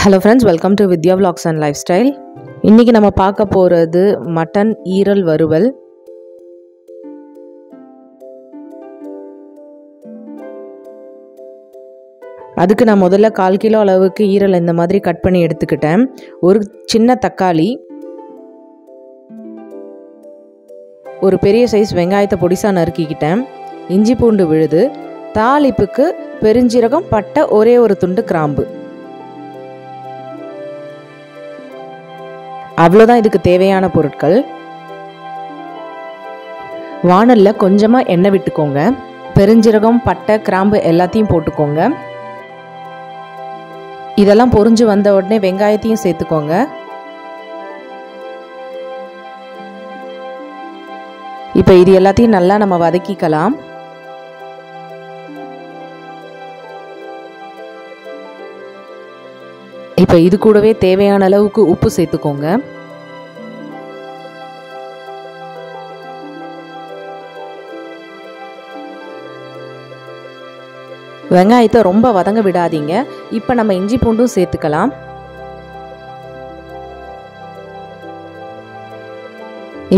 Hello friends, welcome to Vidya Vlogs and Lifestyle. இன்னைக்கு நம்ம பார்க்க போறது மட்டன் ஈரல் வறுவல். அதுக்கு நான் முதல்ல 1/4 கிலோ அளவுக்கு ஈரல் இந்த மாதிரி கட் பண்ணி எடுத்துக்கிட்டேன். ஒரு சின்ன தக்காளி, ஒரு பெரிய சைஸ் வெங்காயத்தை பொடிசா நறுக்கிக்கிட்டேன். இஞ்சி பூண்டு விழுது, தாளிப்புக்கு பெருஞ்சீரகம், பட்டை, ஒரே ஒரு துண்டு கிராம்பு. அவ்வளோதான் இதுக்கு தேவையான பொருட்கள். வாணல்ல கொஞ்சமாக எண்ணெய் விட்டுக்கோங்க. பெருஞ்சீரகம், பட்டை, கிராம்பு எல்லாத்தையும் போட்டுக்கோங்க. இதெல்லாம் பொரிஞ்சு வந்த உடனே வெங்காயத்தையும் சேர்த்துக்கோங்க. இப்போ இது எல்லாத்தையும் நல்லா நம்ம வதக்கிக்கலாம். இப்போ இது கூடவே தேவையான அளவுக்கு உப்பு சேர்த்துக்கோங்க. வெங்காயத்தை ரொம்ப வதங்க விடாதீங்க. இப்போ நம்ம இஞ்சி பூண்டும் சேர்த்துக்கலாம்.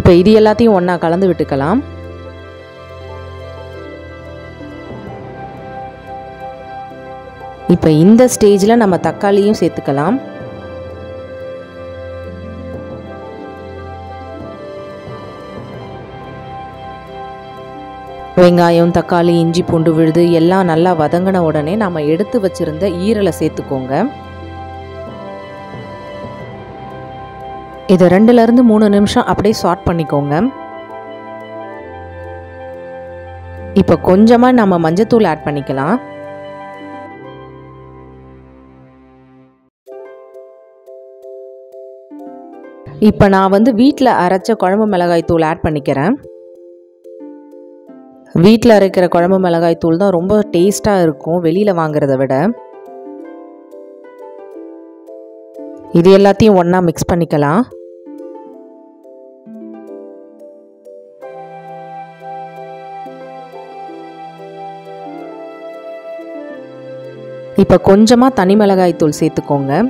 இப்போ இது எல்லாத்தையும் ஒன்றா கலந்து விட்டுக்கலாம். இப்போ இந்த ஸ்டேஜில் நம்ம தக்காளியும் சேர்த்துக்கலாம். வெங்காயம், தக்காளி, இஞ்சி பூண்டு விழுது எல்லாம் நல்லா வதங்கின உடனே நம்ம எடுத்து வச்சிருந்த ஈரலை சேர்த்துக்கோங்க. இதை 2லேருந்து 3 நிமிஷம் அப்படியே சாட் பண்ணிக்கோங்க. இப்போ கொஞ்சமாக நம்ம மஞ்சத்தூள் ஆட் பண்ணிக்கலாம். இப்போ நான் வீட்டில் அரைச்ச குழம்பு மிளகாய் தூள் ஆட் பண்ணிக்கிறேன். வீட்டில் அரைக்கிற குழம்பு மிளகாய் தூள் தான் ரொம்ப டேஸ்ட்டாக இருக்கும் வெளியில் வாங்குறத விட. இது எல்லாத்தையும் ஒன்றா மிக்ஸ் பண்ணிக்கலாம். இப்போ கொஞ்சமாக தனி மிளகாய் தூள் சேர்த்துக்கோங்க.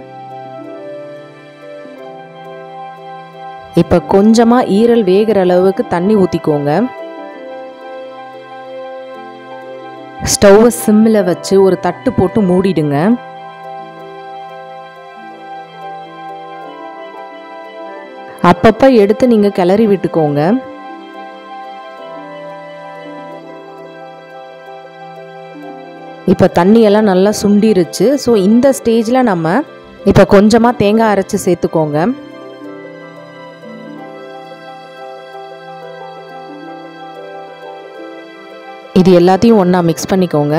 இப்போ கொஞ்சமாக ஈரல் வேகிற அளவுக்கு தண்ணி ஊற்றிக்கோங்க. ஸ்டவ்வை சிம்மில் வச்சு ஒரு தட்டு போட்டு மூடிடுங்க. அப்பப்போ எடுத்து நீங்கள் கிளறி விட்டுக்கோங்க. இப்போ தண்ணியெல்லாம் நல்லா சுண்டிருச்சு. ஸோ இந்த ஸ்டேஜில் நம்ம இப்போ கொஞ்சமாக தேங்காய் அரைச்சி சேர்த்துக்கோங்க. இது எல்லாத்தையும் ஒன்றா மிக்ஸ் பண்ணிக்கோங்க.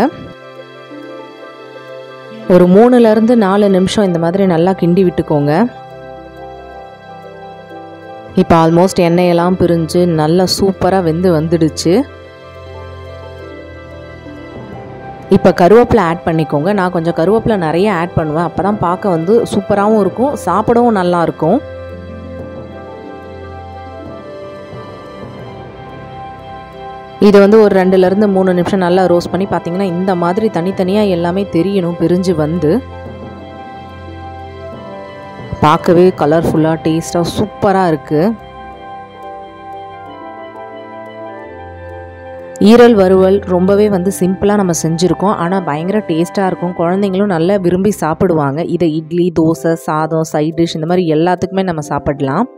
ஒரு 3லேருந்து 4 நிமிஷம் இந்த மாதிரி நல்லா கிண்டி விட்டுக்கோங்க. இப்போ ஆல்மோஸ்ட் எண்ணெயெல்லாம் பிரிஞ்சு நல்லா சூப்பராக வெந்து வந்துடுச்சு. இப்போ கருவேப்பிலை ஆட் பண்ணிக்கோங்க. நான் கொஞ்சம் கருவேப்பிலை நிறைய ஆட் பண்ணுவேன். அப்போ தான் பார்க்க சூப்பராகவும் இருக்கும், சாப்பிடவும் நல்லாயிருக்கும். இதை ஒரு 2லேருந்து 3 நிமிஷம் நல்லா ரோஸ்ட் பண்ணி பார்த்தீங்கன்னா இந்த மாதிரி தனித்தனியாக எல்லாமே தெரியணும். பிரிஞ்சு பார்க்கவே கலர்ஃபுல்லாக டேஸ்ட்டாக சூப்பராக இருக்குது. ஈரல் வறுவல் ரொம்பவே சிம்பிளாக நம்ம செஞ்சுருக்கோம். ஆனால் பயங்கர டேஸ்ட்டாக இருக்கும். குழந்தைங்களும் நல்லா விரும்பி சாப்பிடுவாங்க. இதை இட்லி, தோசை, சாதம், சைட் டிஷ் இந்த மாதிரி எல்லாத்துக்குமே நம்ம சாப்பிடலாம்.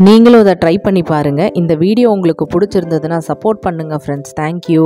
நீங்களும் இதை ட்ரை பண்ணி பாருங்கள். இந்த வீடியோ உங்களுக்கு பிடிச்சிருந்ததுன்னா சப்போர்ட் பண்ணுங்கள் ஃப்ரெண்ட்ஸ். தேங்க்யூ.